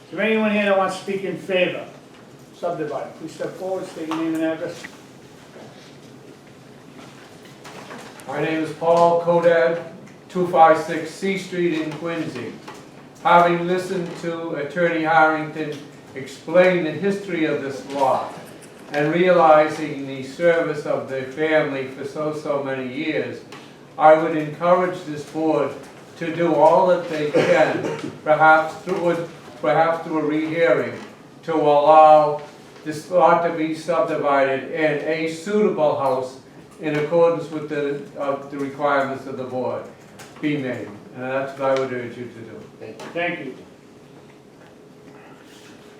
Is there anyone here that wants to speak in favor? Subdivide. Please step forward, state your name and address. My name is Paul Kodad, 256 C Street in Quincy. Having listened to Attorney Harrington explain the history of this lot and realizing the service of the family for so many years, I would encourage this board to do all that they can, perhaps through a rehearing, to allow this lot to be subdivided and a suitable house in accordance with the requirements of the board be made. And that's what I would urge you to do. Thank you.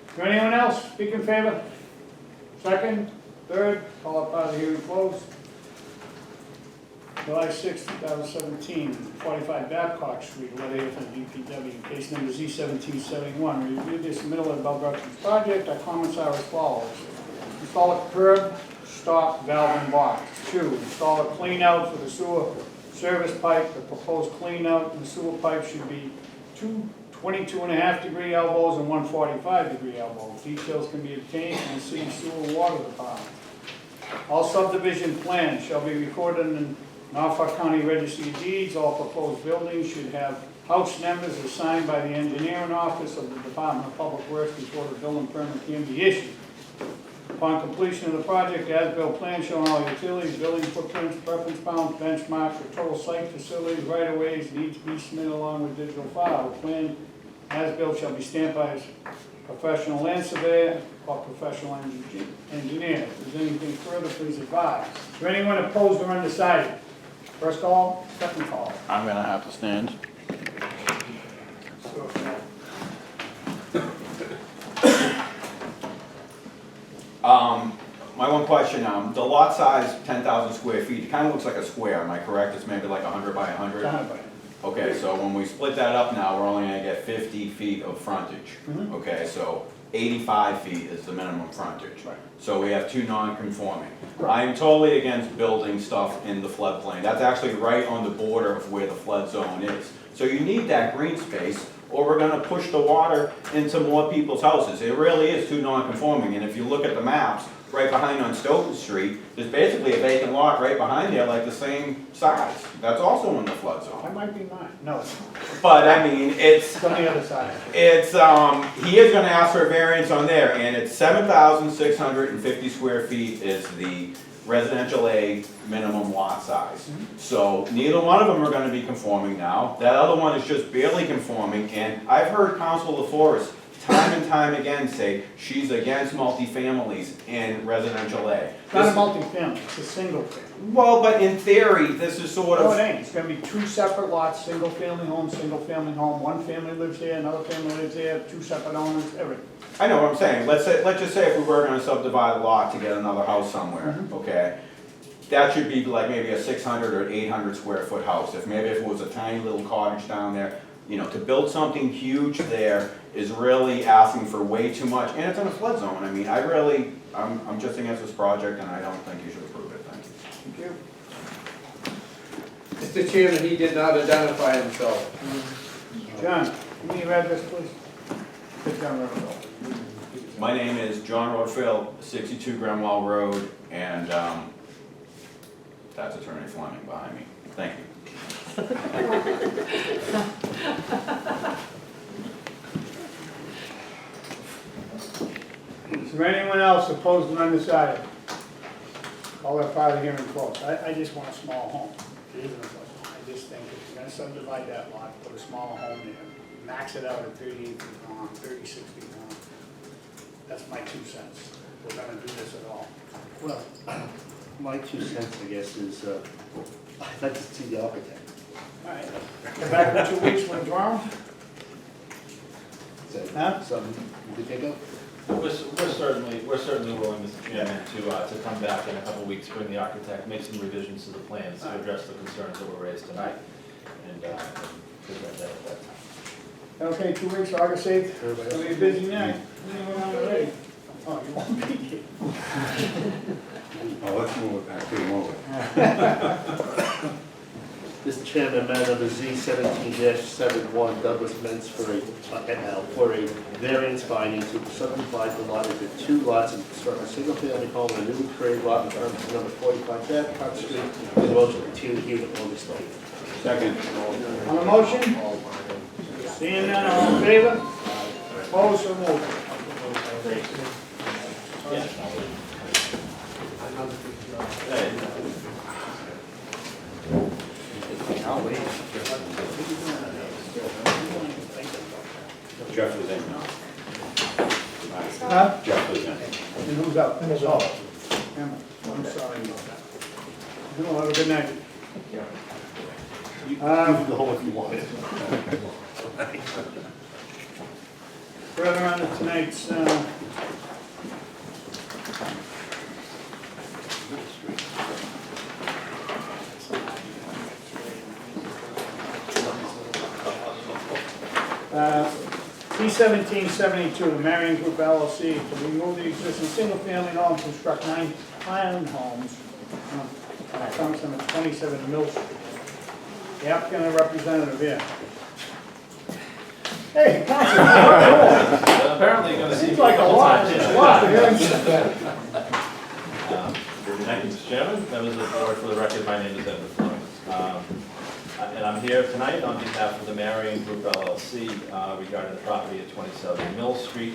Is there anyone else speak in favor? Second, third, call up out of the hearing closed. July 6, 2017, 45 Babcock Street, letter here from DPW, case number Z1771. We reviewed this middle of above reference project. Our comments are as follows. Install a curb stop valve and box. 2, install a clean out for the sewer service pipe. The proposed clean out in the sewer pipe should be 2 22.5-degree elbows and 1 45-degree elbow. Details can be obtained from the city sewer and water department. All subdivision plans shall be recorded in Norfolk County Registry of Deeds. All proposed buildings should have house numbers assigned by the engineering office of the Department of Public Works before the building permit can be issued. Upon completion of the project, the as-built plan showing all utilities, building footprints, preference bounds, benchmarks for total site facilities, right-of-ways need to be submitted along with digital file. The plan as-built shall be stamped by a professional land surveyor or professional engineer. If there's anything further, please advise. Is there anyone opposed or undecided? First call, second call. I'm gonna have to stand. My one question, the lot size, 10,000 square feet, it kind of looks like a square, am I correct? It's maybe like 100 by 100? Okay, so when we split that up now, we're only gonna get 50 feet of frontage. Okay, so 85 feet is the minimum frontage. Right. So we have 2 non-conforming. I am totally against building stuff in the floodplain. That's actually right on the border of where the flood zone is. So you need that green space, or we're gonna push the water into more people's houses. It really is 2 non-conforming, and if you look at the maps, right behind on Stoughton Street, there's basically a vacant lot right behind there, like the same size. That's also in the flood zone. That might be mine. No, it's But I mean, it's on the other side. he is gonna ask for a variance on there, and it's 7,650 square feet is the residential A minimum lot size. So neither one of them are gonna be conforming now. That other one is just barely conforming, and I've heard Council LaForest time and time again say she's against multifamilies in residential A. It's not a multi-family, it's a single family. Well, but in theory, this is sort No, of. it ain't. It's gonna be 2 separate lots, single family home, one family lives here, another family lives here, 2 separate owners, everything. I know what I'm saying. Let's just say if we were gonna subdivide a lot to get another house somewhere, okay? That should be like maybe a 600 or 800 square foot house. If it was a tiny little cottage down there, you know, to build something huge there is really asking for way too much, and it's in a flood zone. I mean, I'm just against this project, and I don't think you should approve it. Thank you. Thank you. Mr. Chairman, he did not identify himself. John, give me your address, please. Sit down, Riverville. My name is John Rodfield, 62 Grenwell Road, and that's Attorney Fleming behind me. Thank you. Is there anyone else opposed and undecided? Call that part of the hearing closed. I just want a small home. It isn't a flood zone. I just think if you're gonna subdivide that lot, put a smaller home there, max it out at 38 feet long, 36 feet long. That's my 2 cents. If we're gonna do this at all. Well, my 2 cents, I guess, is, I'd like to see the architect. All right. Come back in 2 weeks when it's wrong. Is Huh? that something you could think of? We're certainly willing, Mr. Chairman, to come back in a couple of weeks, bring the architect, make some revisions to the plans to address the concerns that were raised tonight, and present that at that time. Okay, 2 weeks, August 8th. It's gonna be a busy night. Anyone on already? Oh, you won't be here. Oh, let's move it back, move it. Mr. Chairman, matter number Z17-71, Douglas Ments for a variance finding to subdivide the lot into 2 lots and construct a single-family home on a newly created lot in terms of number 45 Babcock Street, with a motion to continue here to August 8th. Second. On the motion? Seeing none, all in favor? Opposed, so moved. Jeff was in. Huh? Jeff was in. And who's up? Oh, Emma, I'm sorry about that. No, have a good night. You can go home if you want. Further on to tonight's, T1772, the Marion Group LLC, to remove the existing single-family home and construct 9 island homes on Thomas number 27 Mill Street. The applicant and representative here. Hey, Council, Apparently you're gonna see. seems like a lot, Yeah. a lot. Thank you, Mr. Chairman, members of the board, for the record, my name is Edward Flores. And I'm here tonight on behalf of the Marion Group LLC regarding the property at 27 Mill Street,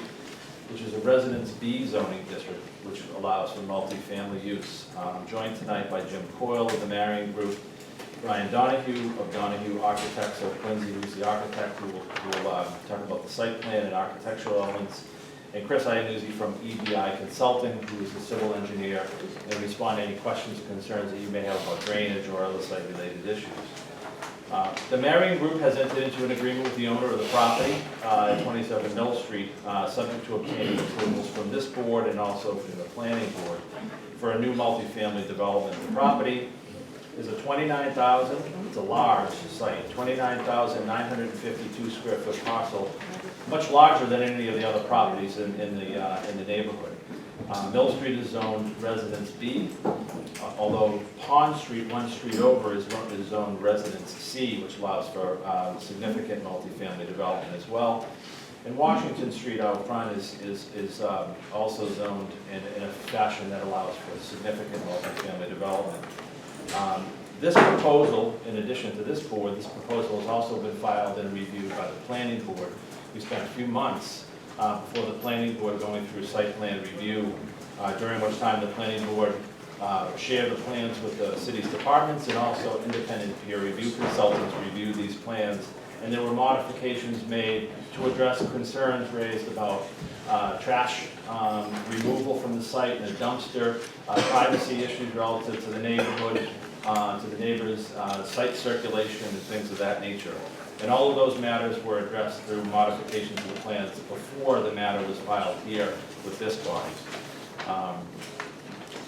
which is a Residence B zoning district, which allows for multifamily use. I'm joined tonight by Jim Coyle of the Marion Group, Brian Donahue of Donahue Architects of Quincy, who's the architect who will talk about the site plan and architectural elements, and Chris Iannuzzi from EBI Consulting, who is the civil engineer, and respond to any questions or concerns that you may have about drainage or other site-related issues. The Marion Group has entered into an agreement with the owner of the property at 27 Mill Street, subject to obtaining approvals from this board and also from the planning board for a new multifamily development. The property is a 29,000, it's a large site, 29,952 square foot parcel, much larger than any of the other properties in the neighborhood. Mill Street is zoned Residence B, although Pond Street, one street over, is zoned Residence C, which allows for significant multifamily development as well. And Washington Street out front is also zoned in a fashion that allows for significant multifamily development. This proposal, in addition to this board, this proposal has also been filed and reviewed by the planning board. We spent a few months before the planning board going through site plan review, during which time the planning board shared the plans with the city's departments, and also independent peer review consultants reviewed these plans. And there were modifications made to address concerns raised about trash removal from the site and a dumpster, privacy issues relative to the neighborhood, to the neighbors, site circulation and things of that nature. And all of those matters were addressed through modifications of the plans before the matter was filed here with this body.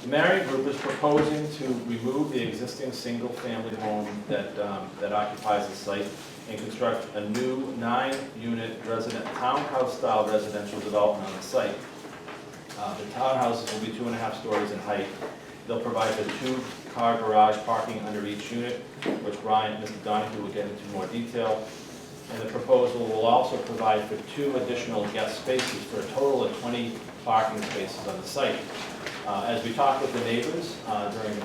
The Marion Group is proposing to remove the existing single-family home that occupies the site and construct a new 9-unit townhouse-style residential development on the site. The townhouses will be 2.5 stories in height. They'll provide for 2-car garage parking under each unit, which Mr. Donahue will get into more detail. And the proposal will also provide for 2 additional guest spaces for a total of 20 parking spaces on the site. As we talked with the neighbors, during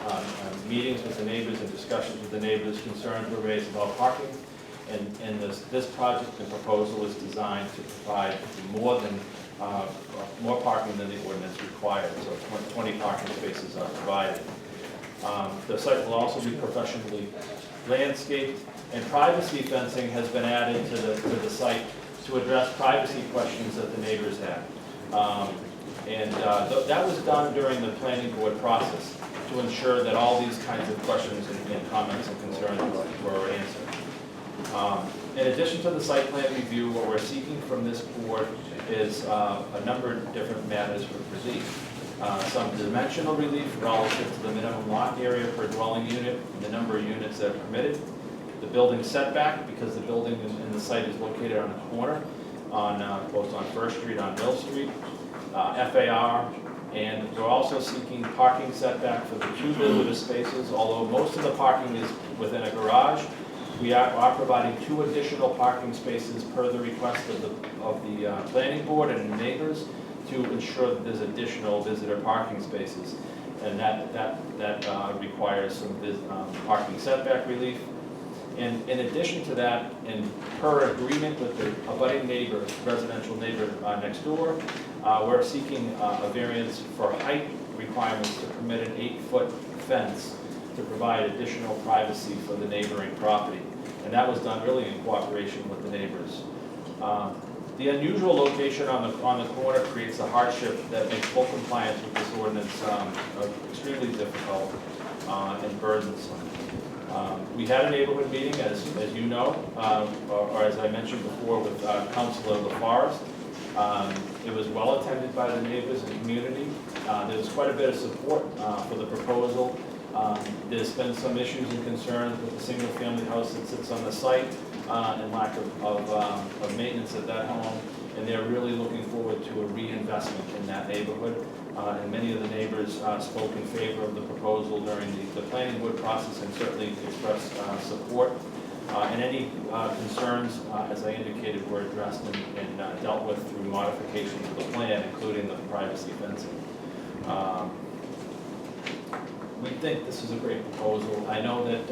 meetings with the neighbors and discussions with the neighbors, concerns were raised about parking. And this project and proposal is designed to provide more parking than the ordinance required, so 20 parking spaces are provided. The site will also be professionally landscaped, and privacy fencing has been added to the site to address privacy questions that the neighbors had. That was done during the planning board process to ensure that all these kinds of questions and comments and concerns were answered. In addition to the site plan review, what we're seeking from this board is a number of different matters for relief. Some dimensional relief relative to the minimum lot area per dwelling unit, and the number of units that are permitted. The building setback, because the building in the site is located on a corner, both on First Street and on Mill Street. FAR, And we're also seeking parking setback for the 2 visitor spaces, although most of the parking is within a garage. We are providing 2 additional parking spaces per the request of the planning board and neighbors to ensure that there's additional visitor parking spaces. And that requires some parking setback relief. And in addition to that, and per agreement with the abutting neighbor, residential neighbor next door, we're seeking a variance for height requirements to permit an 8-foot fence to provide additional privacy for the neighboring property. And that was done really in cooperation with the neighbors. The unusual location on the corner creates a hardship that makes full compliance with this ordinance extremely difficult and burdensome. We had a neighborhood meeting, as you know, or as I mentioned before, with Councilor LaForest. It was well attended by the neighbors and community. There was quite a bit of support for the proposal. There's been some issues and concerns with the single-family house that sits on the site and lack of maintenance at that home, and they're really looking forward to a reinvestment in that neighborhood. And many of the neighbors spoke in favor of the proposal during the planning board process and certainly expressed support. And any concerns, as I indicated, were addressed and dealt with through modifications of the plan, including the privacy fencing. We think this is a great proposal. I know that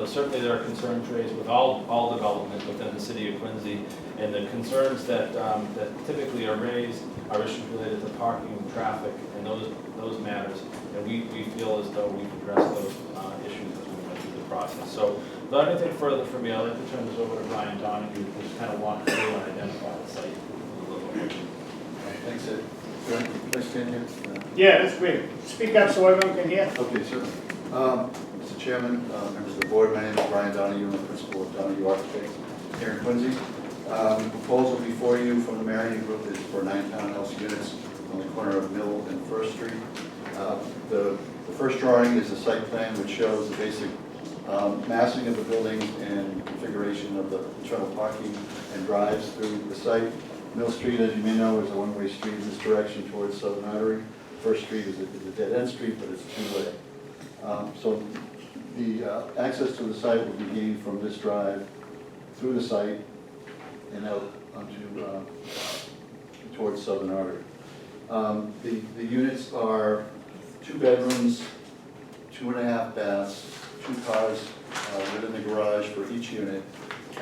certainly there are concerns raised with all development within the city of Quincy, and the concerns that typically are raised are issues related to parking, traffic, and those matters. And we feel as though we've addressed those issues as we went through the process. So without anything further from me, I'd like to turn this over to Brian Donahue to just kind of walk through and identify the site a little bit. Thanks, Ed. Can I stand here? Yeah, that's great. Speak up so everyone can hear. Okay, sir. Mr. Chairman, members of the board, my name is Brian Donahue. I'm the principal of Donahue Architects here in Quincy. The proposal before you from the Marion Group is for 9 townhouse units on the corner of Mill and First Street. The first drawing is a site plan which shows the basic massing of the building and configuration of the internal parking and drives through the site. Mill Street, as you may know, is a one-way street in this direction towards Southern Artery. First Street is a dead-end street, but it's two-way. So the access to the site will be gained from this drive through the site and out onto towards Southern Artery. The units are 2 bedrooms, 2.5 baths, 2 cars within the garage for each unit.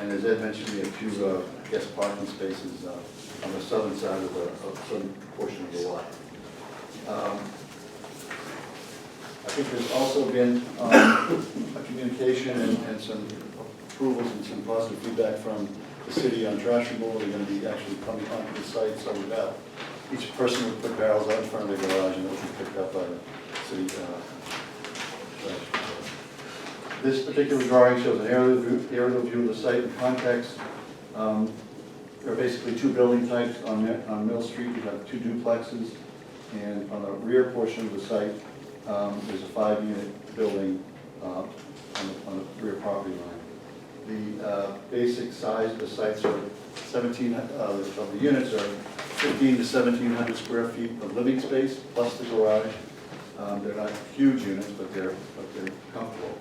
And as Ed mentioned, we have 2 guest parking spaces on the southern side of the southern portion of the lot. I think there's also been a communication and some approvals and some positive feedback from the city on trash removal. They're going to be actually coming onto the site, so we've got each person would put barrels out in front of their garage and they'll be picked up by the city trash. This particular drawing shows an aerial view of the site in context. There are basically 2 building types on Mill Street. You have 2 duplexes, and on the rear portion of the site, there's a 5-unit building on the rear property line. The basic size of the sites are 17 of the units are 15 to 1,700 square feet of living space plus the garage. They're not huge units, but they're comfortable.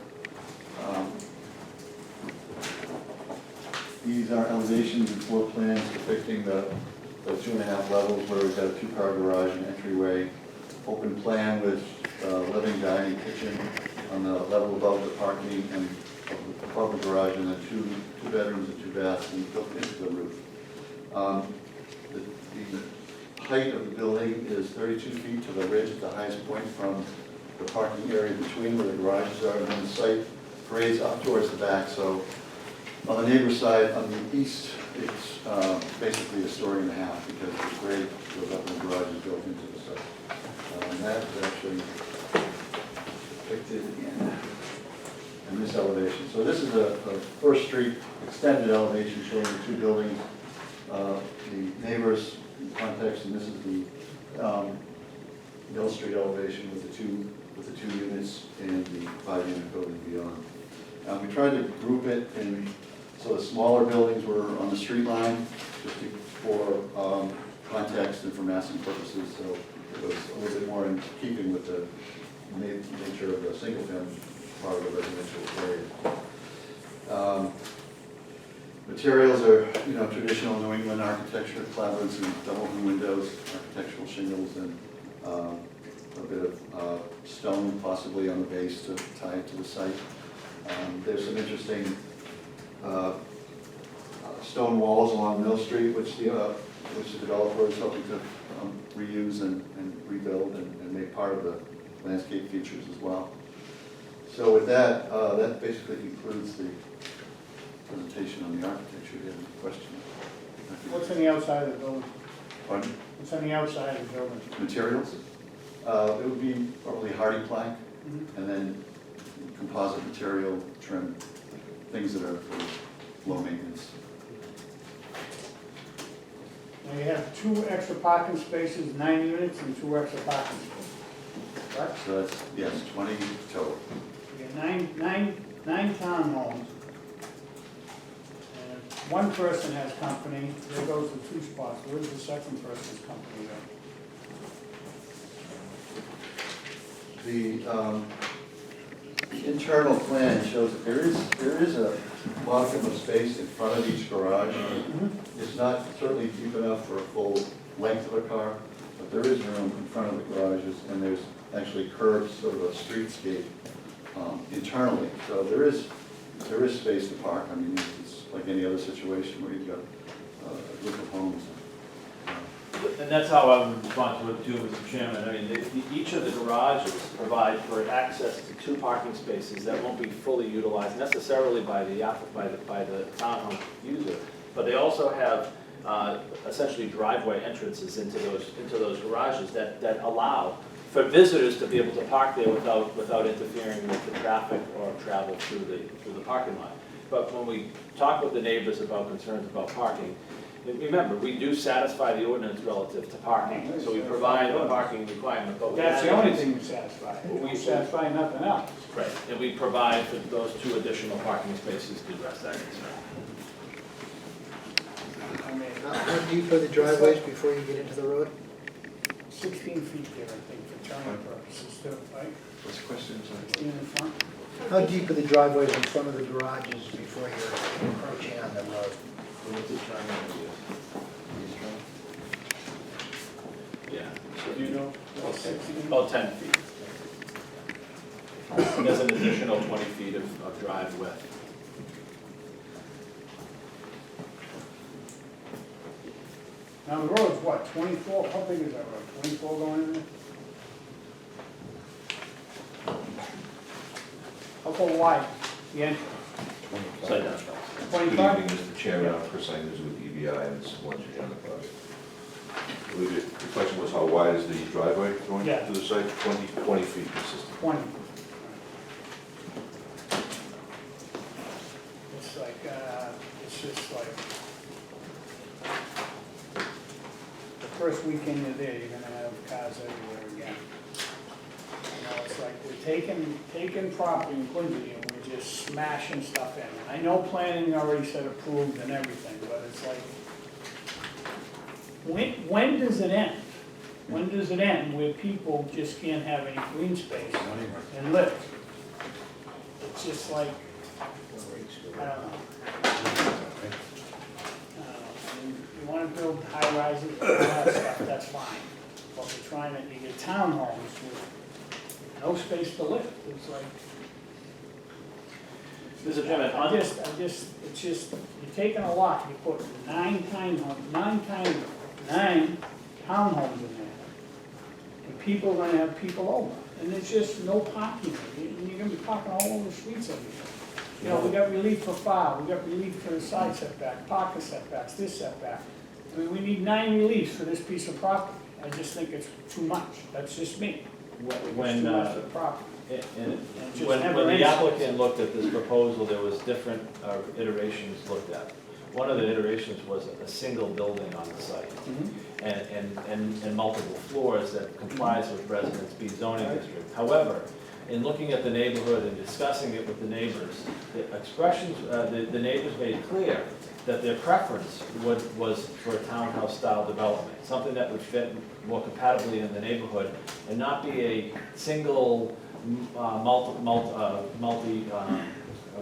These are elevations and floor plans depicting the 2.5 levels where we've got a 2-car garage and entryway, open plan with living, dining, kitchen on the level above the parking and above the garage, and then 2 bedrooms and 2 baths and built into the roof. The height of the building is 32 feet to the ridge at the highest point from the parking area between where the garages are, and then the site grades up towards the back. So on the neighbor side, on the east, it's basically 1.5 stories because the grade goes up and the garage is built into the site. And that is actually depicted in this elevation. So this is a First Street extended elevation showing the 2 buildings, the neighbors in context, and this is the Mill Street elevation with the 2 units and the 5-unit building beyond. We tried to group it in so the smaller buildings were on the street line, just for context and for massing purposes, so it was a little bit more in keeping with the nature of the single-family part of the residential area. Materials are, traditional New England architecture, clapboards and double-hung windows, architectural shingles, and a bit of stone possibly on the base to tie it to the site. There's some interesting stone walls along Mill Street, which the developer is hoping to reuse and rebuild and make part of the landscape features as well. So with that, that basically concludes the presentation on the architecture. Do you have any questions? What's on the outside of the building? Pardon? What's on the outside of the building? Materials? It would be probably hardy plank, Mhm. and then composite material, trim, things that are low maintenance. Now you have 2 extra parking spaces, 9 units, and 2 extra parking spaces, correct? So that's, yes, 20 total. You got nine townhomes. And if one person has company, there goes the 2 spots. Where's the second person's company go? The internal plan shows that there is a modicum of space in front of each garage. It's not certainly deep enough for a full length of a car, but there is room in front of the garages, and there's actually curved sort of a streetscape internally. So there is space to park. I mean, it's like any other situation where you've got a group of homes. And that's how I would respond to it too, Mr. Chairman. I mean, each of the garages provide for access to 2 parking spaces that won't be fully utilized necessarily by the townhome user, but they also have essentially driveway entrances into those garages that allow for visitors to be able to park there without interfering with the traffic or travel through the parking lot. But when we talk with the neighbors about concerns about parking, remember, we do satisfy the ordinance relative to parking, so we provide a parking requirement, but we That's the add- only thing we satisfy. We satisfy nothing else. Right, and we provide for those 2 additional parking spaces to address that concern. I mean, How deep are the driveways before you get into the road? 16 feet there, I think, for turning purposes too, right? What's the question? Sorry. 16 in front. How deep are the driveways in front of the garages before you're encroaching on the road? Yeah. Do you know? About 10 feet. And there's an additional 20 feet of drive width. Now, the road's what, 24, how big is that road, 24 going in there? How far wide, the entrance? Site down. Good 25? evening, Mr. Chairman, I'm Chris Angers with EBI and Swansea on the project. I believe the question was how wide is the driveway going Yeah. to the site? 20 feet consistent. 20. It's like, it's just like, the first weekend you're there, you're gonna have cars everywhere again. It's like we're taking property in Quincy and we're just smashing stuff in. I know planning already said approved and everything, but it's like, when does it end? When does it end where people just can't have any green space and live? It's just like, I don't know. I mean, you wanna build high rises, all that stuff, that's fine. But we're trying to, you get townhomes with no space to live. It's like, Mr. Chairman, I just, it's just, you're taking a lot, you put 9 townhomes in there. And people are gonna have people over, and there's just no parking. You're gonna be parking all over the streets every day. You know, we got relief for fire, we got relief for the side setback, parking setbacks, this setback. I mean, we need 9 reliefs for this piece of property. I just think it's too much, that's just me. It's when, too much for the property. and just when never the ends. applicant looked at this proposal, there was different iterations looked at. One of the iterations was a single building on the site and multiple floors that complies with Residence B zoning district. However, in looking at the neighborhood and discussing it with the neighbors, the expressions, the neighbors made clear that their preference was for a townhouse-style development, something that would fit more compatibly in the neighborhood and not be a single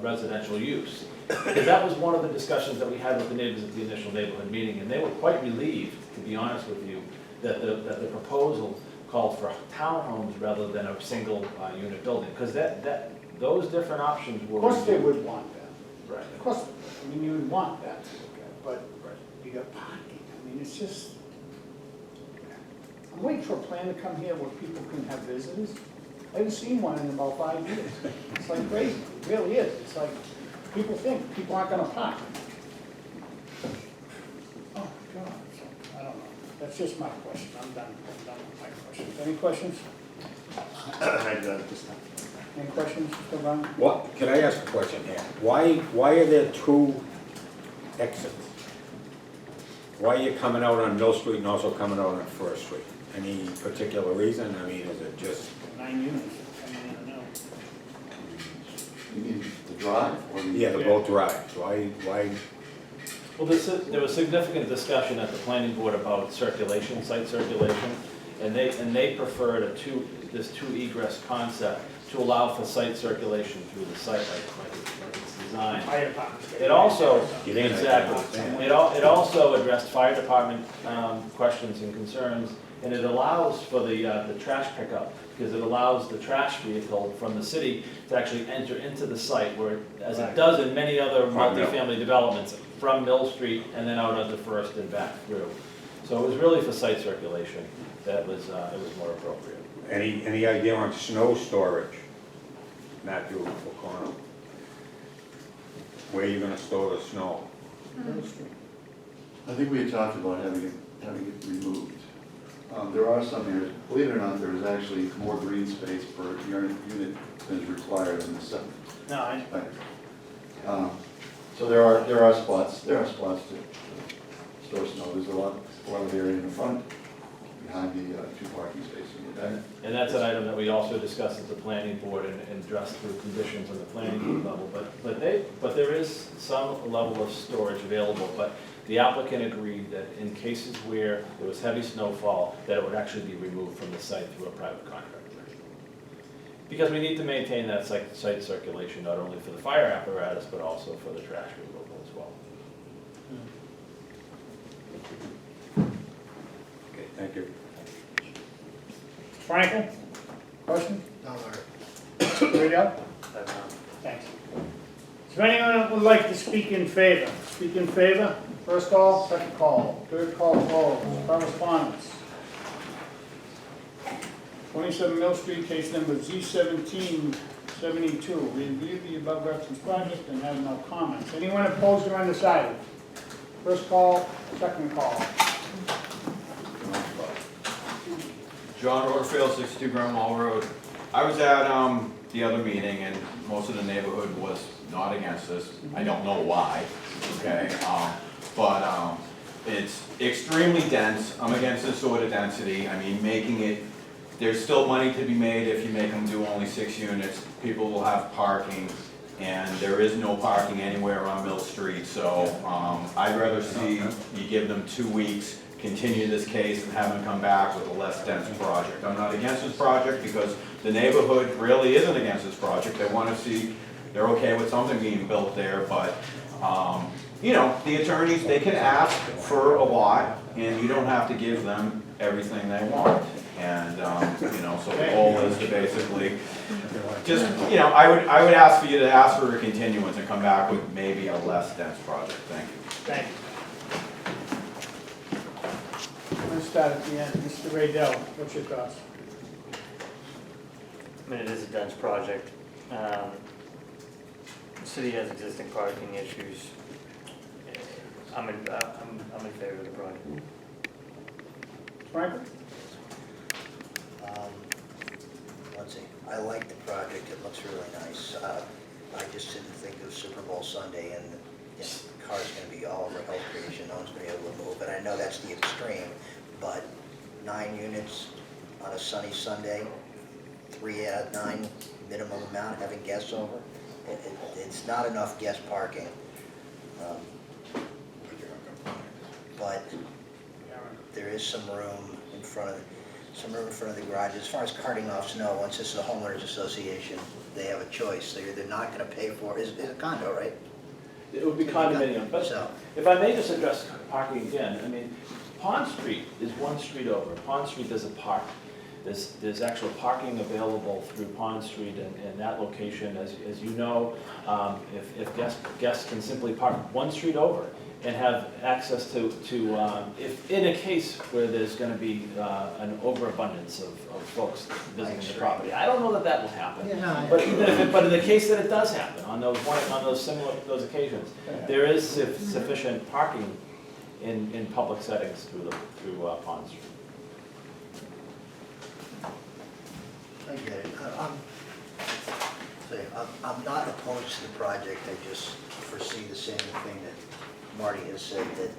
residential use. Because that was one of the discussions that we had with the neighbors at the initial neighborhood meeting, and they were quite relieved, to be honest with you, that the proposal called for townhomes rather than a single unit building, because those different options were. Of course they would want that. Right. Of course, I mean, you would want that to look at, but you got parking, I mean, it's just, I'm waiting for a plan to come here where people can have visitors. I haven't seen one in about 5 years. It's like crazy, it really is. It's like, people think people aren't gonna park. Oh, God, I don't know. That's just my question. I'm done with my questions. Any questions? Any questions, Mr. Brown? What, can I ask a question here? Why are there two exits? Why are you coming out on Mill Street and also coming out on First Street? Any particular reason? I mean, is it just, 9 units. I mean, I don't know. You mean the drive or the? yeah, the both drives? Why, Well, there was significant discussion at the planning board about circulation, site circulation, and they preferred this two egress concept to allow for site circulation through the site like it's designed. Fire department's got- It also, Get in, I exactly, think. it also addressed fire department questions and concerns, and it allows for the trash pickup, because it allows the trash vehicle from the city to actually enter into the site, where, as it does in many other multifamily developments, from Mill Street and then out onto First and back through. So it was really for site circulation that it was more appropriate. any idea on snow storage? Matthew O'Connell. Where are you gonna store the snow? I think we had talked about having it removed. There are some areas, believe it or not, there is actually more green space per unit than is required in the setting. No, I, So there are spots to store snow. There's a lot of area in the front, behind the two parking spaces in the back. And that's an item that we also discussed at the planning board and addressed through conditions on the planning board level. But there is some level of storage available, but the applicant agreed that in cases where there was heavy snowfall, that it would actually be removed from the site through a private contractor. Because we need to maintain that site circulation, not only for the fire apparatus, but also for the trash removal as well. Okay, thank you. Frankel, question? No, all right. Ready up? Thanks. Is there anyone that would like to speak in favor? Speak in favor? First call, second call, third call closed. Correspondence. 27 Mill Street, case number Z1772. Review the above referenced project and have no comments. Anyone opposed or undecided? First call, second call. John Rutherford, 62 Grand Mall Road. I was at the other meeting, and most of the neighborhood was not against this. I don't know why, okay? But it's extremely dense. I'm against this sort of density. I mean, making it, there's still money to be made if you make them do only 6 units. People will have parking, and there is no parking anywhere on Mill Street. So I'd rather see you give them 2 weeks, continue this case, and have them come back with a less dense project. I'm not against this project because the neighborhood really isn't against this project. They want to see, they're okay with something being built there, but you know, the attorneys, they can ask for a lot, and you don't have to give them everything they want. And, you know, so the goal is to basically, just, you know, I would ask for you to ask for a continuance and come back with maybe a less dense project. Thank you. Thank you. I'm going to start at the end. Mr. Raydell, what's your thoughts? I mean, it is a dense project. The city has existing parking issues. I'm in favor of the project. Franklin? Let's see, I like the project, it looks really nice. I just didn't think it was Super Bowl Sunday and the car's gonna be all over health creation, no one's gonna be able to move, and I know that's the extreme, but 9 units on a sunny Sunday, 3 out of 9 minimum amount, having guests over. It's not enough guest parking. But there is some room in front of the garage. As far as carting off snow, once this is a homeowners association, they have a choice. They're either not gonna pay for it. It's a condo, right? It would be condominium, but So, if I may just address parking again, I mean, Pond Street is one street over. Pond Street, there's a park. There's actual parking available through Pond Street and that location, as you know, if guests can simply park one street over and have access to if in a case where there's gonna be an overabundance of folks visiting the property. I don't know that that will happen. But even if but in the case that it does happen, on those those occasions, there is sufficient parking in public settings through Pond Street. I get it. I'm not opposed to the project. I just foresee the same thing that Marty has said, that,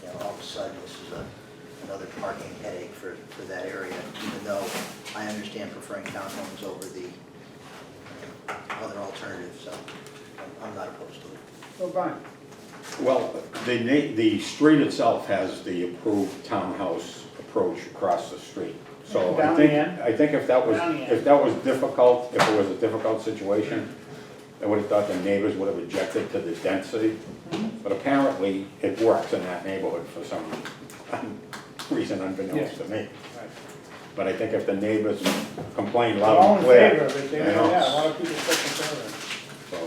you know, all of a sudden this is another parking headache for that area, even though I understand preferring townhomes over the other alternatives, so I'm not opposed to it. So Brian, Well, the street itself has the approved townhouse approach across the street. So Down the end? I think if that was difficult, if it was a difficult situation, I would have thought the neighbors would have objected to the density. But apparently, it works in that neighborhood for some reason unbeknownst to me. Right. But I think if the neighbors complain They're loud all and in clear. favor of it, you yeah, know, a lot of people take concern of So,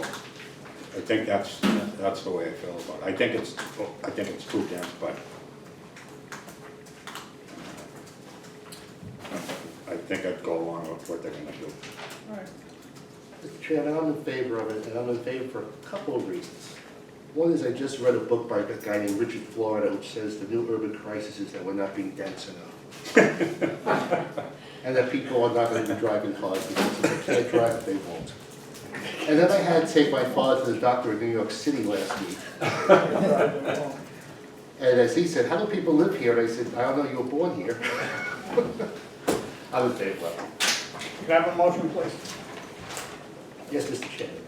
I think that's the way I feel about it. I think it's too dense, but I think I'd go along with what they're gonna do. it. All right. Mr. Chairman, I'm in favor of it, and I'm in favor for a couple of reasons. One is I just read a book by a guy named Richard Florida, which says the new urban crisis is that we're not being dense enough. And that people are not going to be driving cars because if they can't drive it, they won't. And then I had to take my father to the doctor in New York City last week. And as he said, how do people live here? And I said, I don't know, you were born here. I'm in favor of it. Could I have a motion, please? Yes, Mr. Chairman.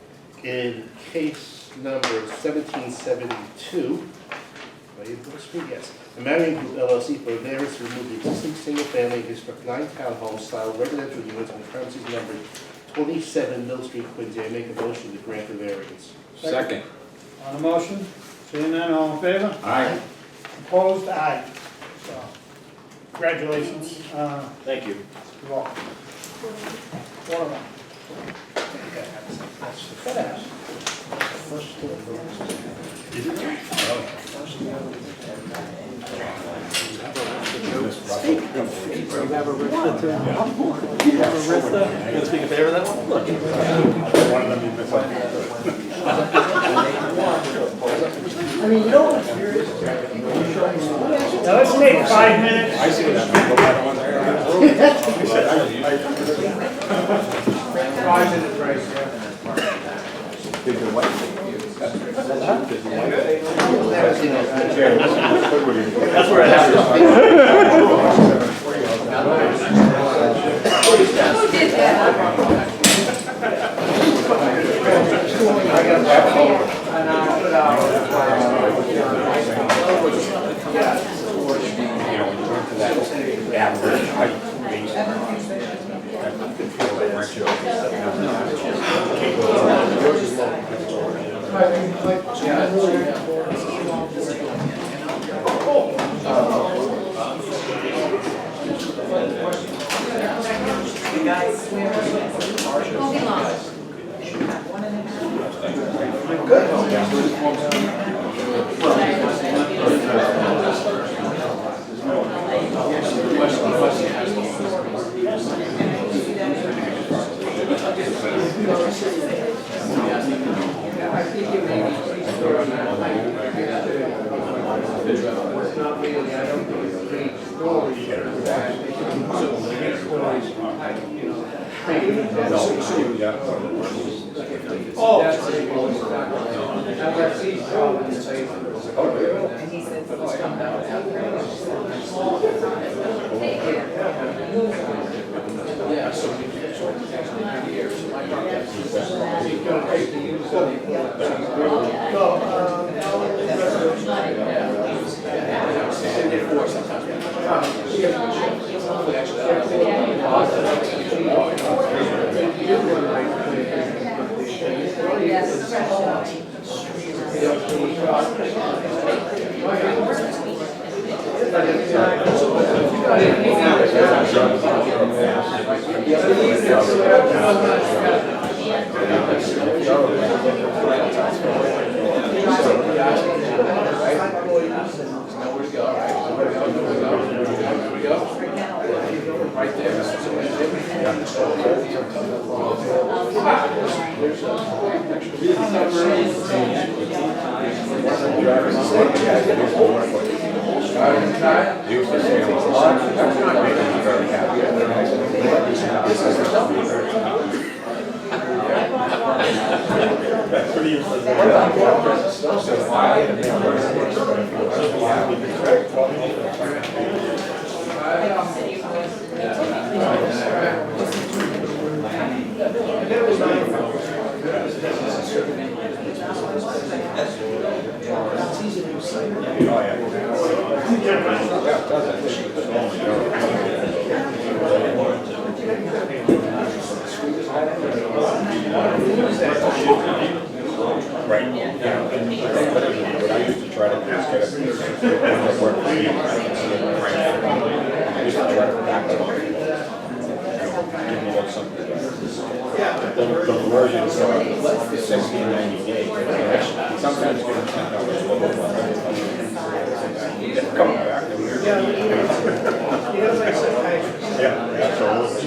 In case number 1772, yes, the Marion Group LLC for variance to remove the existing single-family construct 9 townhome-style residential units on the premises numbered 27 Mill Street, Quincy. I make a motion to grant the variance. Second. On the motion, seeing none, all in favor? Aye. Opposed? Aye. So, congratulations. Thank you. You're welcome. One of them. Speak in favor of that one? Now let's take 5 minutes. I see that. 5 minutes right That's where it Right. What I used to try to do is get a work for you, I can see it right now. I used to try to back it up. Give me what something. The versions are 60 and 90 days. Sometimes get $10 coming back. Yeah, absolutely.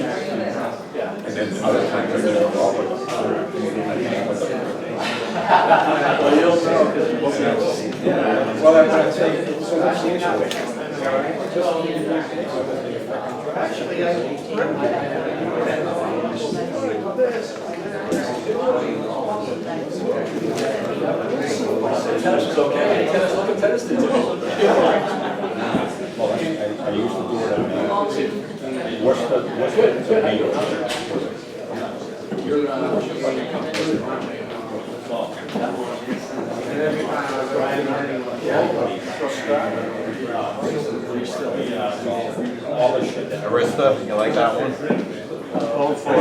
And then other times I just involve with well, I'd say, so that's the issue. Tennis is okay. Tennis, look at tennis did too. Well, I used to do it on Arista, you like that one? Hold for it.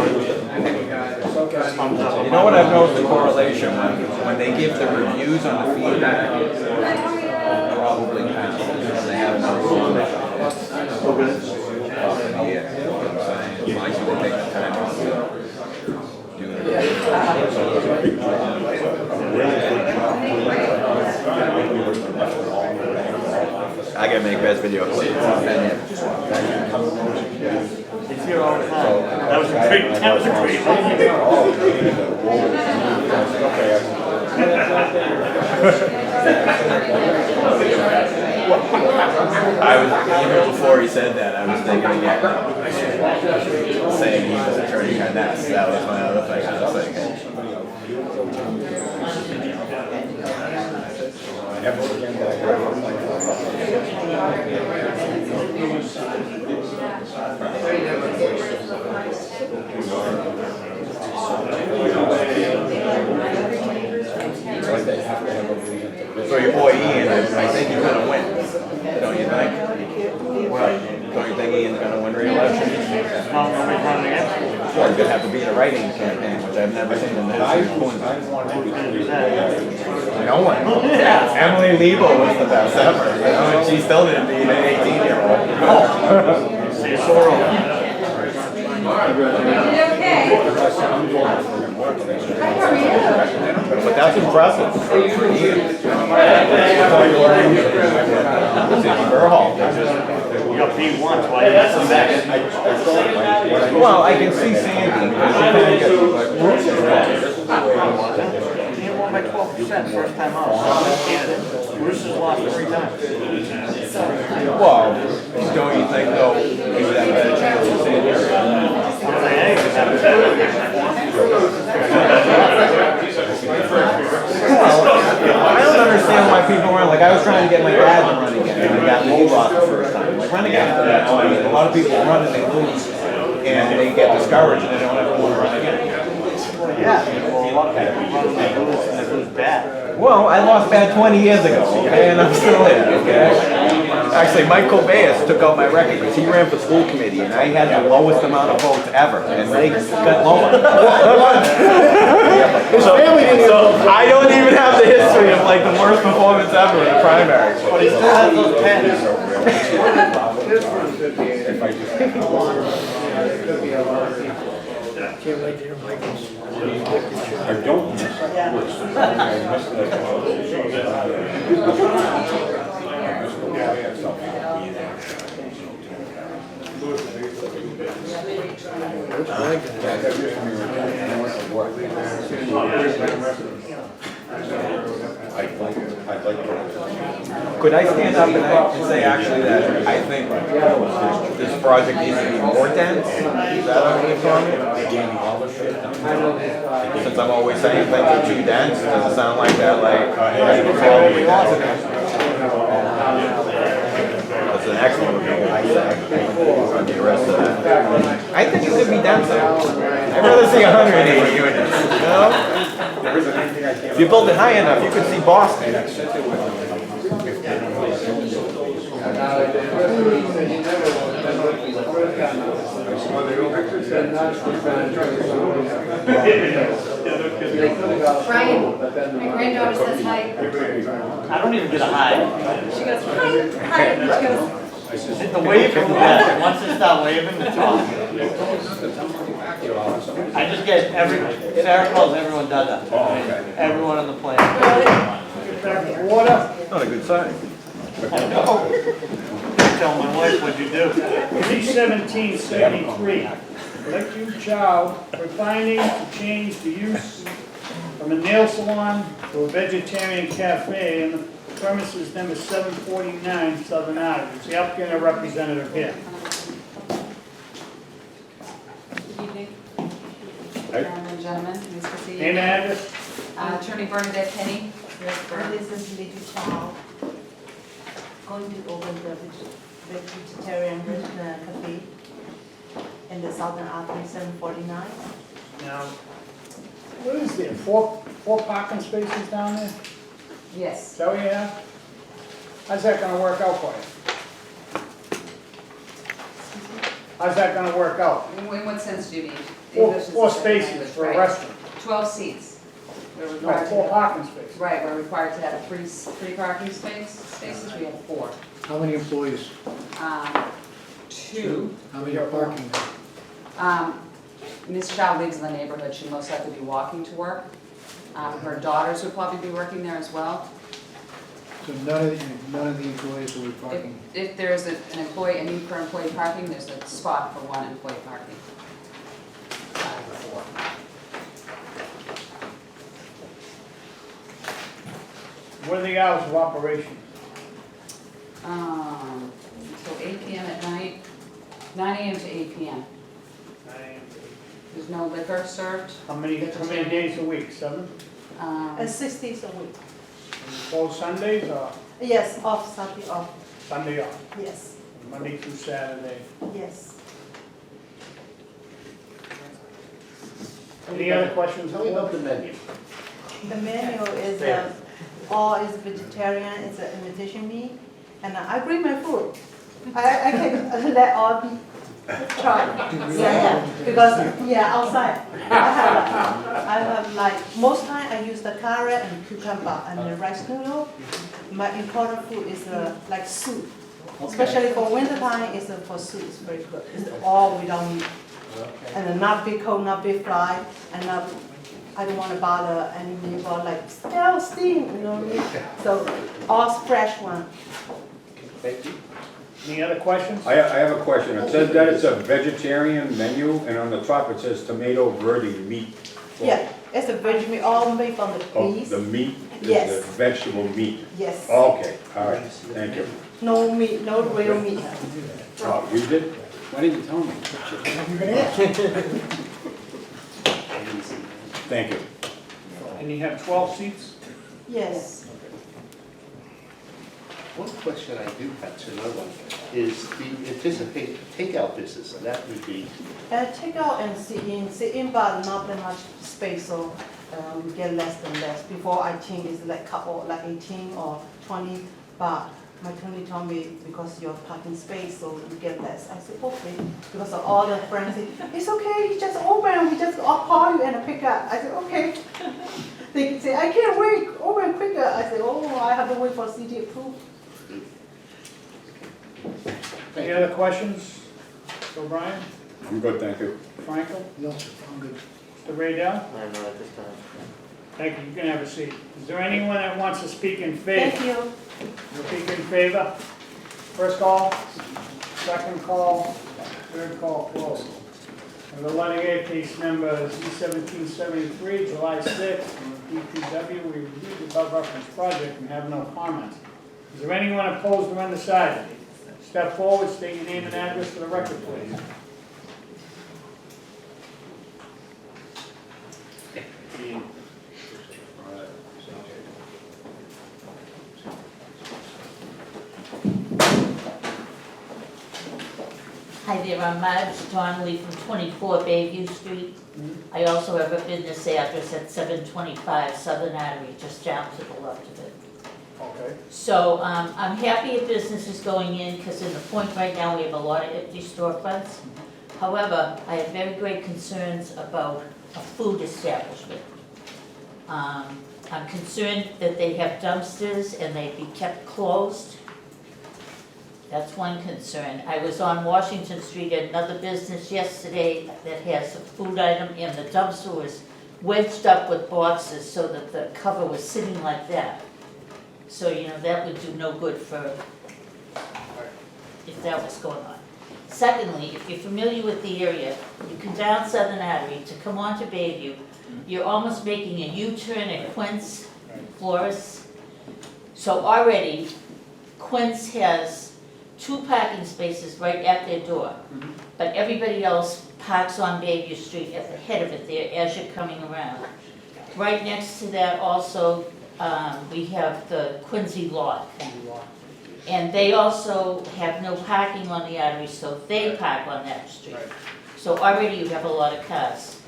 You know what I've noticed the correlation when they give the reviews on the feedback, probably have, they have another one. Yeah, you know what I'm saying? Might should take the time to do it. I gotta make best video clips. It's here all the time. That was a great I was, even before he said that, I was thinking again, saying he was Attorney Carness. That was my other thing I was thinking. For your boy Ian, I think he's gonna win. Don't you think? Well, don't you think Ian's gonna win re-election? Nobody's running against him. Well, he's gonna have to be in a writing campaign, which I've never seen in the history of no one. Emily Lebo was the best ever, you know, and she still didn't beat an 18-year-old. No. See, it's all wrong. But that's impressive for Ian. You got beat once, why you got some back? Well, I can see Sandy, because she kind of gets, He won by 12% first time out. Roosters lost 3 times. well, don't you think though, he would have a better chance of Sandy? I'm saying anything happens. I don't understand why people run, like I was trying to get my dad to run again, and I got he lost the first time. Like run again for that time. A lot of people run and they lose, and they get discouraged and they don't ever want to run again. Well, yeah, well, a lot of people run and they lose bad. Well, I lost bad 20 years ago, okay, and I'm still here, okay? Actually, Mike Cobayas took out my record because he ran for school committee, and I had the lowest amount of votes ever, and they got lower. His family didn't even, I don't even have the history of like the worst performance ever in the primary. But he still has those pens. This one could be. If I just. It could be a lot of people. Can't wait to hear Michael's. I don't. I missed I'd like to. Could I stand up and say actually that I think this project needs to be more dense? Is that okay for me? Since I'm always saying things are too dense, does it sound like that, like, probably that's an excellent review, I say, on the rest of that. I think it could be denser. I'd rather see 180 units, you know? If you build it high enough, you could see Boston. Brian, my granddaughter says hi. I don't even get a hi. She goes, hi, hi. She goes, The waving, yeah, once they start waving, it's off. I just get Sarah calls everyone Dada. Everyone on the planet. Water. Not a good sign. I know. Tell my wife what'd you do. Z1773, Lakeview Chow for finding to change the use from a nail salon to a vegetarian cafe in the premises number 749 Southern Ave. Is the applicant or representative here? good evening. And gentlemen, nice to see you. Name and address? Attorney Bernadette Penny. This is Little Child, going to open the vegetarian cafe in the Southern Avenue 749. Now, what is there, four parking spaces down there? Is Yes. that what you have? How's that gonna work out for you? How's that gonna work out? In what sense do you mean? Four English is the second spaces language, for a right. restaurant. 12 seats. We're No, required four to, parking spaces. right, we're required to have three parking spaces, we have 4. How many employees? 2. How many are parking? Ms. Chow lives in the neighborhood, she'd most likely be walking to work. Her daughters would probably be working there as well. So none of the employees will be parking? If there's an employee, a need for employee parking, there's a spot for 1 employee parking. Out of the 4. What are the hours of operation? Until 8 PM at night, 9 AM to 8 PM. 9 a.m. to 8. There's no liquor served. How many days a week, 7? 6 days a week. Closed Sundays or Yes, off, Saturday off. Sunday off? Yes, Monday through Saturday. yes. Any other questions? Tell me about the menu. The menu is, all is vegetarian, it's an invitation meat, and I bring my food. I can let all be try. Yeah, because, outside. I have like, most time I use the carrot and cucumber and the rice noodle. My important food is like soup. Especially for winter time, it's for soup, it's very good. It's all without meat. And not be cold, not be fried, and I don't want to bother any neighbor like steam, you know what I mean? So all fresh one. Thank you. Any other questions? I have a question. It says that it's a vegetarian menu, and on the top it says tomato verde meat. Yeah, it's a veg meat, all made from the Oh, beef. the meat is Yes. the vegetable meat. Yes. Okay, all right, thank you. No meat, no real meat. Oh, you did? Why didn't you tell me? Thank you. And you have 12 seats? Yes. One question I do have to know is the anticipated takeout business, and that would be, Take out and sit in, but not that much space, so we get less and less. Before I think it's like couple, like 18 or 20, but my attorney told me because your parking space, so we get less. I said, okay, because of all the friends say, it's okay, you just open, we just I'll call you and pick up. I said, okay. They say, I can't wait, open quicker. I said, oh, I have to wait for city approval. Any Any other questions? O'Brien, I'm good, thank you. Frankel, No, sir, I'm good. Mr. Raydell? I don't know at this time. Thank you, you can have a seat. Is there anyone that wants to speak in favor? Thank you. Speak in favor? First call, second call, third call closed. And the letter A, case number Z1773, July 6th, from DPW, we reviewed the above referenced project and have no comments. Is there anyone opposed or undecided? Step forward, state your name and address for the record, please. Hi there, I'm Marge Donnelly from 24 Bayview Street. I also have a business address at 725 Southern Artery, just down to the left of it. Okay. So I'm happy a business is going in, because in the point right now, we have a lot of empty storefronts. However, I have very great concerns about a food establishment. I'm concerned that they have dumpsters and they be kept closed. That's one concern. I was on Washington Street at another business yesterday that has a food item, and the dumpster was wedged up with boxes so that the cover was sitting like that. So, you know, that would do no good for, if that was going on. Secondly, if you're familiar with the area, you come down Southern Artery to come on to Bayview, you're almost making a U-turn at Quince, Flores. So already, Quince has 2 parking spaces right at their door, but everybody else parks on Bayview Street at the head of it there as you're coming around. Right next to that also, we have the Quincy lot. And they also have no parking on the artery, so they park on that street. So already you have a lot of cars.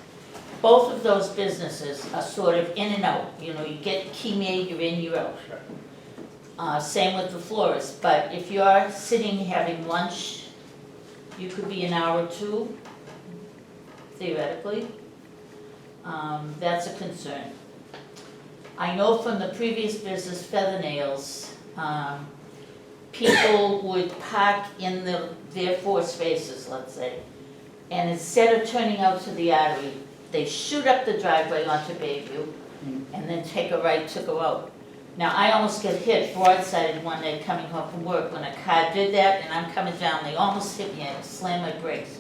Both of those businesses are sort of in and out. You know, you get key made, you're in, you're out. Same with the florist, but if you're sitting having lunch, you could be an hour or two, theoretically. That's a concern. I know from the previous business, Feather Nails, people would park in their 4 spaces, let's say, and instead of turning out to the artery, they shoot up the driveway onto Bayview and then take a right to go out. Now, I almost get hit broadsided one day coming home from work when a car did that, and I'm coming down, they almost hit me, I slammed my brakes.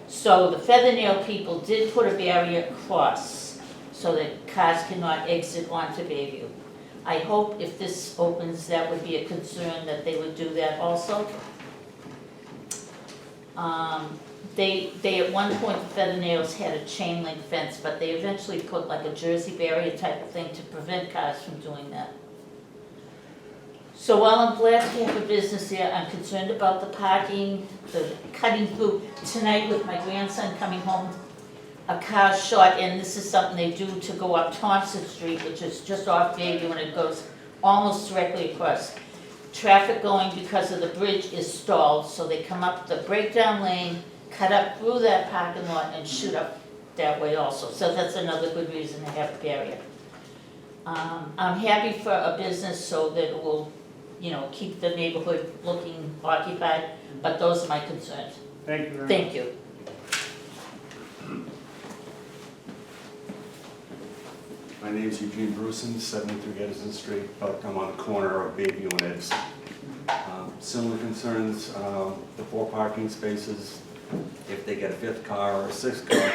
So the Feather Nail people did put a barrier across so that cars cannot exit onto Bayview. I hope if this opens, that would be a concern that they would do that also. They at one point, Feather Nails had a chain link fence, but they eventually put like a Jersey barrier type of thing to prevent cars from doing that. So while I'm glad to have a business there, I'm concerned about the parking, the cutting through. Tonight with my grandson coming home, a car shot, and this is something they do to go up Thompson Street, which is just off Bayview, and it goes almost directly across. Traffic going because of the bridge is stalled, so they come up the breakdown lane, cut up through that parking lot, and shoot up that way also. So that's another good reason to have a barrier. I'm happy for a business so that it will, you know, keep the neighborhood looking occupied, but those are my concerns. Thank you very much. Thank you. My name's Eugene Bruson, 73 Edison Street, but I'm on the corner of Bayview and Edison. Similar concerns, the 4 parking spaces. If they get a 5th car or a 6th car,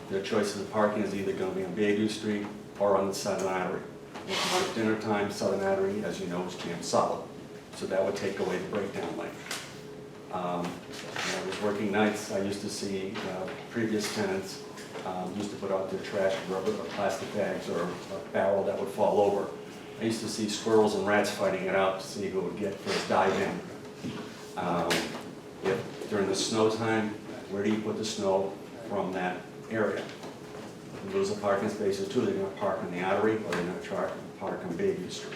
their choices of parking is either going to be on Bayview Street or on the Southern Artery. At dinner time, Southern Artery, as you know, is jammed solid, so that would take away the breakdown lane. When I was working nights, I used to see previous tenants used to put out their trash, rubber or plastic bags or a barrel that would fall over. I used to see squirrels and rats fighting it out to see who would get first dive in. If during the snow time, where do you put the snow from that area? If you lose a parking spaces too, they're going to park on the artery or they're going to park on Bayview Street.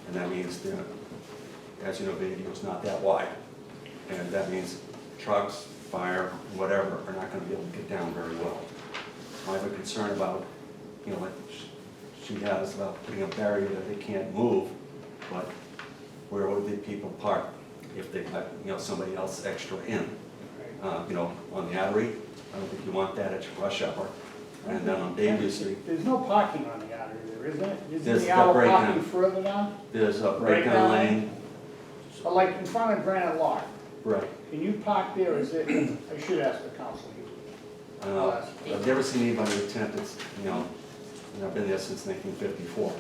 And that means, as you know, Bayview is not that wide. And that means trucks, fire, whatever, are not going to be able to get down very well. I have a concern about, you know, like she has about putting a barrier that they can't move, but where would the people park? if they let, somebody else extra in. On the artery, I don't think you want that at your rush hour. And then on Bayview Street, There's no parking on the artery there, isn't it? There's Isn't the a hour breakdown. parking further down? there's a Breakdown breakdown lane? lane. Or like in front of Granite Lock? Right. Can you park there, or is it, I should ask the council here. I've never seen anybody attempt it, and I've been there since 1954.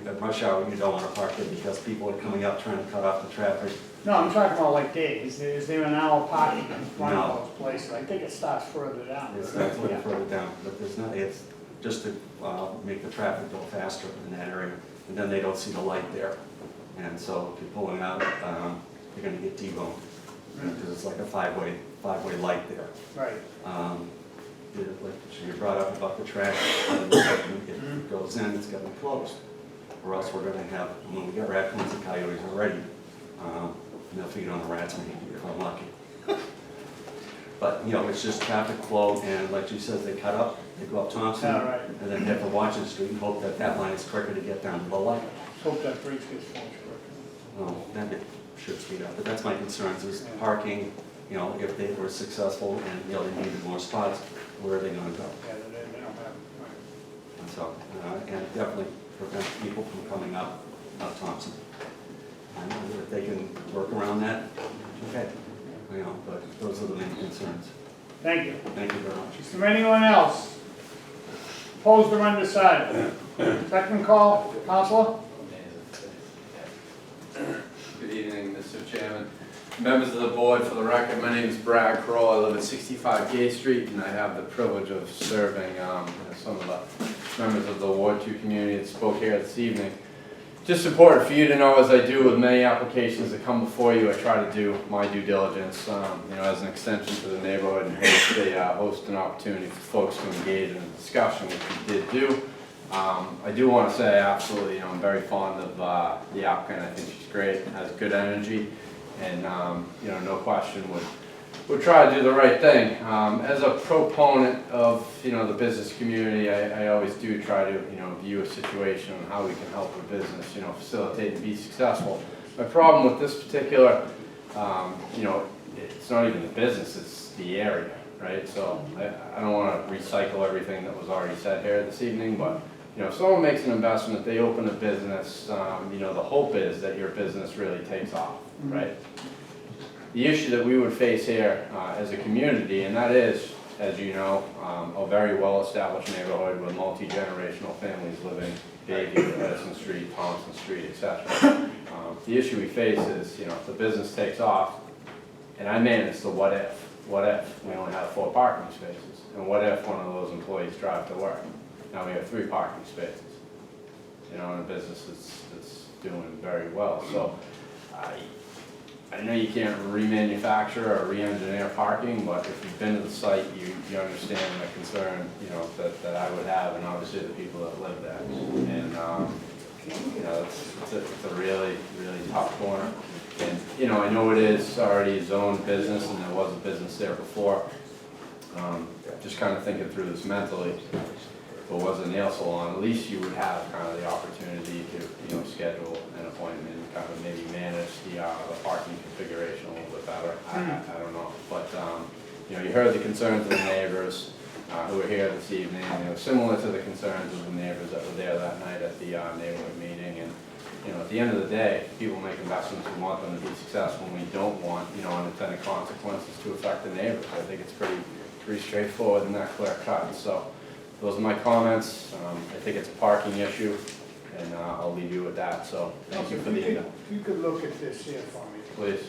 At rush hour, you don't want to park there because people are coming up trying to cut off the traffic. No, I'm talking about like days, is there an hour parking in front No. of those places? I think it starts further down. It's not a little Yeah. further down, but there's not, it's just to make the traffic go faster in that area. And then they don't see the light there. And so if you're pulling out, you're gonna get T-boned. Because it's like a five-way light there. Right. Like you brought up about the trash, it goes in, it's gotta be closed. Or else we're gonna have, when we get raccoons and coyotes already, they'll feed on the rats maybe if I'm lucky. But, it's just traffic flow, and like you said, they cut up, they go up Thompson, Yeah, right. and then head to Washington Street and hope that that line is quicker to get down to the light. Hope that bridge gets finished working. Then it should speed up, but that's my concerns, is parking, if they were successful and, they needed more spots, where are they gonna go? Yeah, they don't have, right. And so, and it definitely prevents people from coming up Thompson. And if they can work around that, okay, but those are the main concerns. Thank you. Thank you very much. Is there anyone else? Opposed or undecided? Second call, Counselor? Good evening, Mr. Chairman. Members of the board, for the record, my name is Brad Kroll. I live at 65 Gay Street, and I have the privilege of serving some of the members of the Ward 2 community that spoke here this evening. Just important for you to know, as I do with many applications that come before you, I try to do my due diligence, as an extension to the neighborhood, and host an opportunity for folks to engage in a discussion, which we did do. I do want to say, absolutely, I'm very fond of the applicant. I think she's great, has good energy, and no question would try to do the right thing. As a proponent of the business community, I always do try to view a situation on how we can help a business facilitate and be successful. My problem with this particular it's not even the business, it's the area, right? So I don't want to recycle everything that was already said here this evening, but if someone makes an investment, they open a business, the hope is that your business really takes off, right? The issue that we would face here as a community, and that is, as you know, a very well-established neighborhood with multi-generational families living, Bayview, Edison Street, Thompson Street, etc. The issue we face is, if the business takes off, and I manage the what if. What if we only have 4 parking spaces? And what if one of those employees drive to work? Now we have 3 parking spaces, in a business that's doing very well. So I know you can't remanufacture or re-engineer parking, but if you've been to the site, you understand the concern, that I would have, and obviously the people that live there. And, it's a really, really tough corner. And, I know it is already a zoned business, and there was a business there before. Just kind of thinking through this mentally. If it was a nail salon, at least you would have kind of the opportunity to, schedule an appointment and kind of maybe manage the parking configuration a little bit better. I don't know, but, you heard the concerns of the neighbors who were here this evening. Similar to the concerns of the neighbors that were there that night at the neighborhood meeting. And, at the end of the day, people make investments, we want them to be successful, and we don't want, unintended consequences to affect the neighbors. I think it's pretty straightforward and that clear cut. So those are my comments. I think it's a parking issue, and I'll leave you with that. So thank you for the. If you could look at this here for me. Please.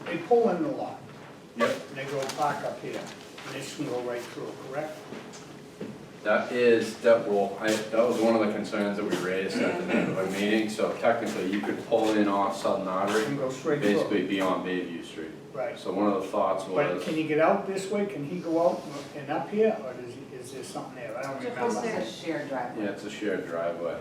They pull in the lot. Yep. And they go park up here, and they can go right through, correct? That was one of the concerns that we raised at the neighborhood meeting. So technically, you could pull in off Southern Artery, And go straight through. basically be on Bayview Street. Right. So one of the thoughts But was, can you get out this way? Can he go out and up here, or is there something there? I don't It's remember. a shared driveway. yeah, it's a shared driveway.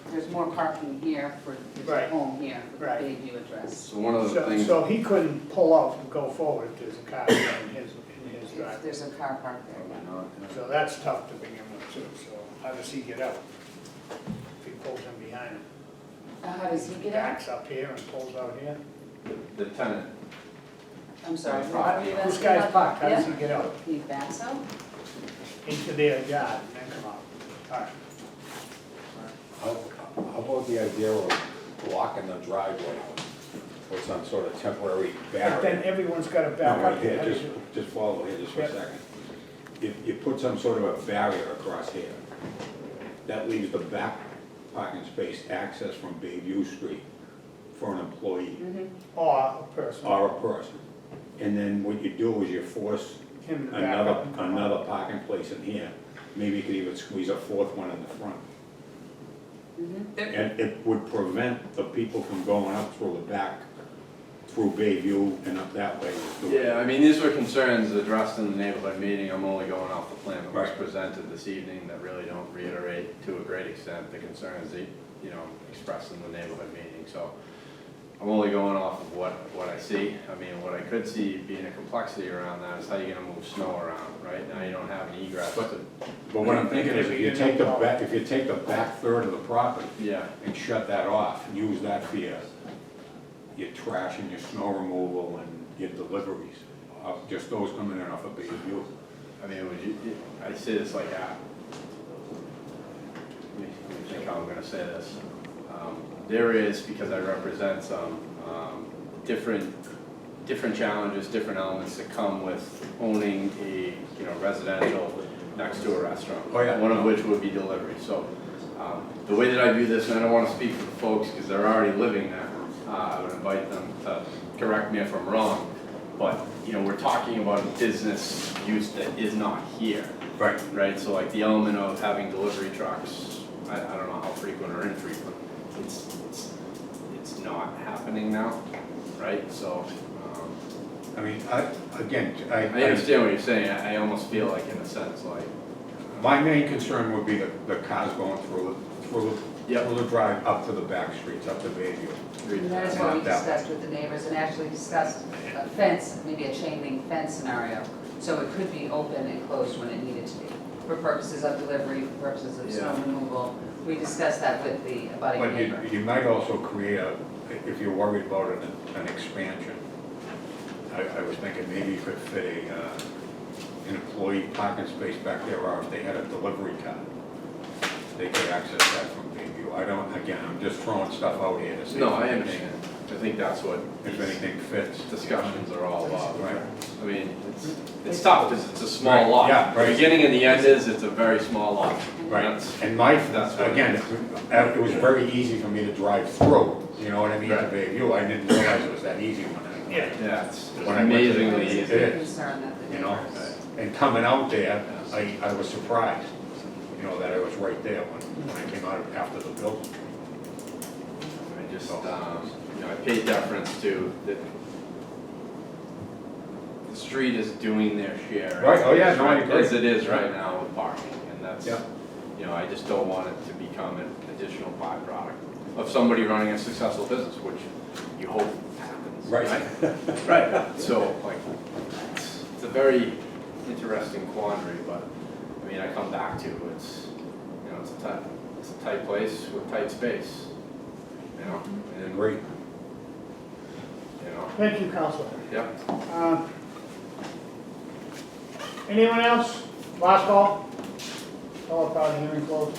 There's more parking here for his Right. home here, for the Right. Bayview address. So one of the things, So he couldn't pull out and go forward if there's a car in his If driveway. there's a car parked there, yeah. probably not, So that's tough to begin with too, so how does he get out? kind How does he of get out? backs up here and pulls out here. The tenant, I'm sorry. This what are you This asking guy's about? parked, how does Yeah? he get out? He backs out? Into their yard and then come out. All right. How about the idea of blocking the driveway with some sort of temporary But then barrier? everyone's got to back No, up right here. here, How do you just, do it? just follow here just for a Yep. second. If you put some sort of a barrier across here, that leaves the back parking space access from Bayview Street for an employee Or a person. or a person. And then what you do is you force Him to back up and come out. another parking place in here. Maybe you could even squeeze a fourth one in the front. And it would prevent the people from going up through the back, through Bayview and up that way. yeah, I mean, these were concerns addressed in the neighborhood meeting. I'm only going off the plan that was Right. presented this evening that really don't reiterate to a great extent the concerns that, you know, expressed in the neighborhood meeting. So I'm only going off of what I see. I mean, what I could see being a complexity around that is how you're gonna move snow around, right? Now you don't have an egress. But what I'm thinking is if you take the back, if you take the back third of the property Yeah, and shut that off, use that for your trash and your snow removal and your deliveries, just those coming in off of Bayview. I mean, would you, I say this like that. Let me think how I'm gonna say this. There is, because I represent some, different challenges, different elements that come with owning a, you know, residential next to a restaurant. Oh, yeah. One of which would be delivery. So, the way that I view this, and I don't wanna speak for the folks, because they're already living there, I would invite them to correct me if I'm wrong, but, you know, we're talking about a business use that is not here. Right. Right, so like the element of having delivery trucks, I don't know how frequent or infrequent, it's not happening now, right? So, I mean, I understand what you're saying. I almost feel like in a sense like, my main concern would be the cars going through the drive up to the back streets, up to Bayview. And that is what we discussed with the neighbors, and actually discussed a fence, maybe a chain link fence scenario. So it could be open and closed when it needed to be, for purposes of delivery, for purposes of snow Yeah. removal. We discussed that with the abutting But neighbor. you might also create if you're worried about an expansion, I was thinking maybe you could fit an employee parking space back there, or if they had a delivery car, they could access that from Bayview. I'm just throwing stuff out here to see. no, if I anything- understand. I think that's what If anything fits. discussions are all about. Right. I mean, it's tough because it's a small lot. Yeah, right. The beginning and the end is, it's a very small lot. Right, That's- and That's what- again, it was very easy for me to drive through, you know what I mean, to Right. Bayview. I didn't realize it was that easy when Yeah, it's When I went to- amazingly It's easy. a concern that the you know? neighbors. And coming out there, I was surprised, you know, that I was right there when I came out after the building. I just, you know, I pay deference to that. The street is doing their share. Right, oh yeah, no, I agree. As it is right now with parking, and that's, Yeah. you know, I just don't want it to become an additional byproduct of somebody running a successful business, which you hope happens. Right. Right, so, like, it's a very interesting quandary, but, I mean, I come back to, it's, you know, it's a tight place with tight space, you know? And, Great. you know, Thank you, Counselor. yep. Anyone else? Last call? Call up, hearing closed.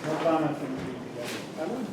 No comment from the BPW. I would,